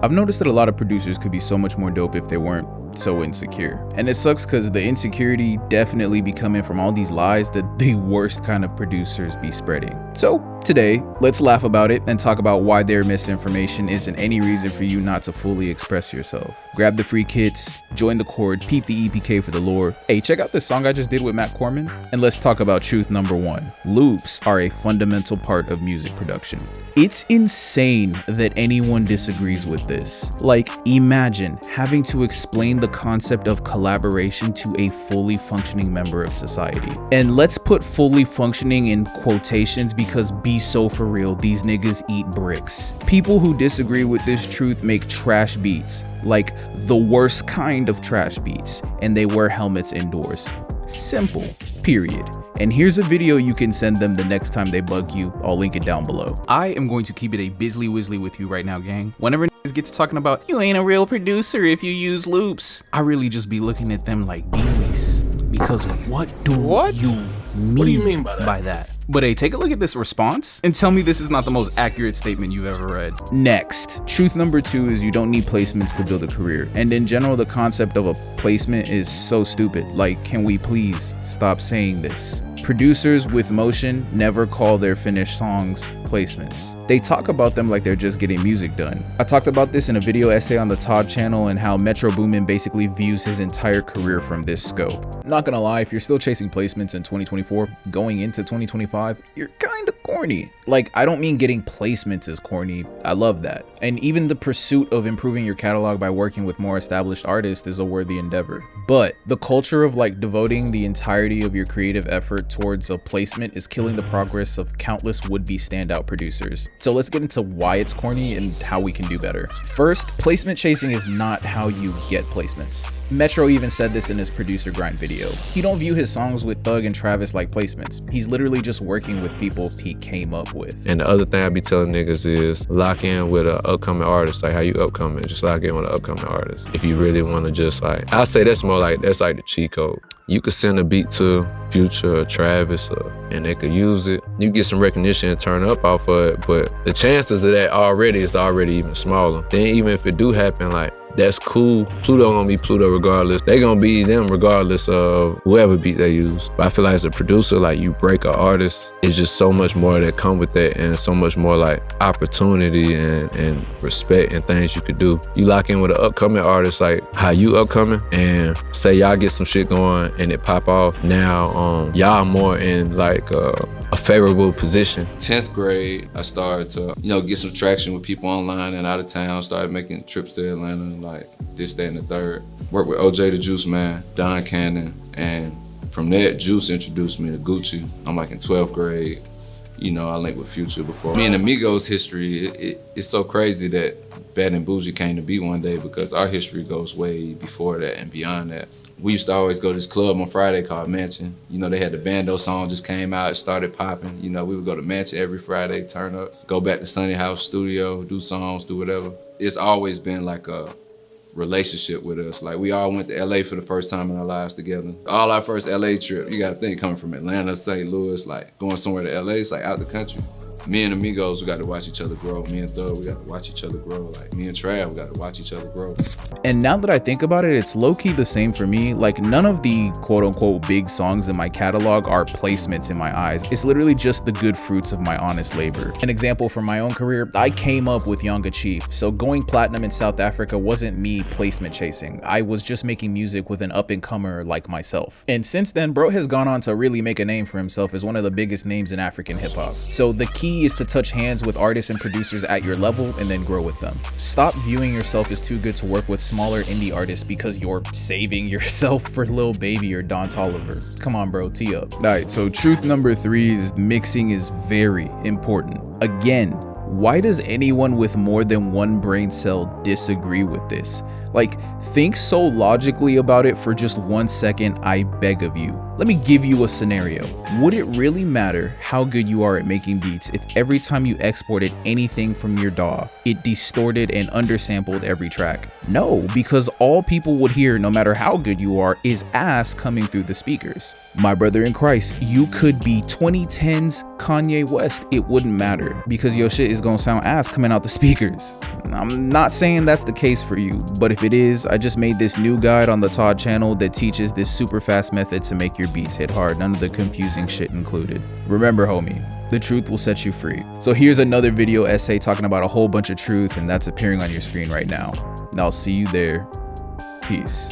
I've noticed that a lot of producers could be so much more dope if they weren't so insecure. And it sucks because the insecurity definitely be coming from all these lies that the worst kind of producers be spreading. So today, let's laugh about it and talk about why their misinformation isn't any reason for you not to fully express yourself. Grab the free kits, join the Chord, peep the EPK for the lore. Hey, check out this song I just did with Matt Corman, and let's talk about truth number one. Loops are a fundamental part of music production. It's insane that anyone disagrees with this. Like, imagine having to explain the concept of collaboration to a fully functioning member of society. And let's put fully functioning in quotations because be so for real, these niggas eat bricks. People who disagree with this truth make trash beats, like the worst kind of trash beats, and they wear helmets indoors. Simple, period. And here's a video you can send them the next time they bug you. I'll link it down below. I am going to keep it a Bizzly Wizzly with you right now, gang. Whenever niggas gets talking about, you ain't a real producer if you use loops, I really just be looking at them like these. Because what do you mean by that? But hey, take a look at this response and tell me this is not the most accurate statement you've ever read. Next, truth number two is you don't need placements to build a career. And in general, the concept of a placement is so stupid. Like, can we please stop saying this? Producers with motion never call their finished songs placements. They talk about them like they're just getting music done. I talked about this in a video essay on the Todd channel and how Metro Boomin basically views his entire career from this scope. Not gonna lie, if you're still chasing placements in 2024, going into 2025, you're kinda corny. Like, I don't mean getting placements is corny, I love that. And even the pursuit of improving your catalog by working with more established artists is a worthy endeavor. But the culture of like devoting the entirety of your creative effort towards a placement is killing the progress of countless would-be standout producers. So let's get into why it's corny and how we can do better. First, placement chasing is not how you get placements. Metro even said this in his producer grind video. He don't view his songs with Thug and Travis like placements. He's literally just working with people he came up with. And the other thing I be telling niggas is lock in with an upcoming artist, like how you upcoming, just lock in with an upcoming artist. If you really want to just like, I say that's more like, that's like the cheat code. You could send a beat to Future or Travis and they could use it. You get some recognition and turn up off of it, but the chances of that is already even smaller. Then even if it do happen, like, that's cool. Pluto gonna be Pluto regardless. They gonna be them regardless of whoever beat they use. But I feel like as a producer, like, you break an artist, it's just so much more that come with that and so much more like opportunity and respect and things you could do. You lock in with an upcoming artist, like how you upcoming, and say y'all get some shit going and it pop off. Now y'all more in like a favorable position. 10th grade, I started to, get some traction with people online and out of town, started making trips to Atlanta, like this, that, and the third. Worked with OJ the Juice Man, Don Cannon, and from that, Juice introduced me to Gucci. I'm like in 12th grade. I linked with Future before. Me and Amigos history, it's so crazy that Bad and Bougie came to be one day because our history goes way before that and beyond that. We used to always go to this club on Friday called Mansion. They had the Bando song just came out, it started popping. We would go to Mansion every Friday, turn up, go back to Sunny House Studio, do songs, do whatever. It's always been like a relationship with us. Like, we all went to LA for the first time in our lives together. All our first LA trip, you gotta think, coming from Atlanta, St. Louis, like going somewhere to LA, it's like out the country. Me and Amigos, we got to watch each other grow. Me and Thug, we got to watch each other grow. Like, me and Trav, we got to watch each other grow. And now that I think about it, it's low-key the same for me. Like, none of the quote-unquote big songs in my catalog are placements in my eyes. It's literally just the good fruits of my honest labor. An example from my own career, I came up with Yanga Chief. So going platinum in South Africa wasn't me placement chasing. I was just making music with an up-and-comer like myself. And since then, bro has gone on to really make a name for himself as one of the biggest names in African hip-hop. So the key is to touch hands with artists and producers at your level and then grow with them. Stop viewing yourself as too good to work with smaller indie artists because you're saving yourself for Lil Baby or Don Toliver. Come on, bro, tee up. All right, so truth number three is mixing is very important. Again, why does anyone with more than one brain cell disagree with this? Like, think so logically about it for just 1 second, I beg of you. Let me give you a scenario. Would it really matter how good you are at making beats if every time you exported anything from your DAW, it distorted and undersampled every track? No, because all people would hear, no matter how good you are, is ass coming through the speakers. My brother in Christ, you could be 2010s Kanye West, it wouldn't matter because your shit is gonna sound ass coming out the speakers. I'm not saying that's the case for you, but if it is, I just made this new guide on the Todd channel that teaches this super fast method to make your beats hit hard, none of the confusing shit included. Remember, homie, the truth will set you free. So here's another video essay talking about a whole bunch of truth, and that's appearing on your screen right now. And I'll see you there. Peace.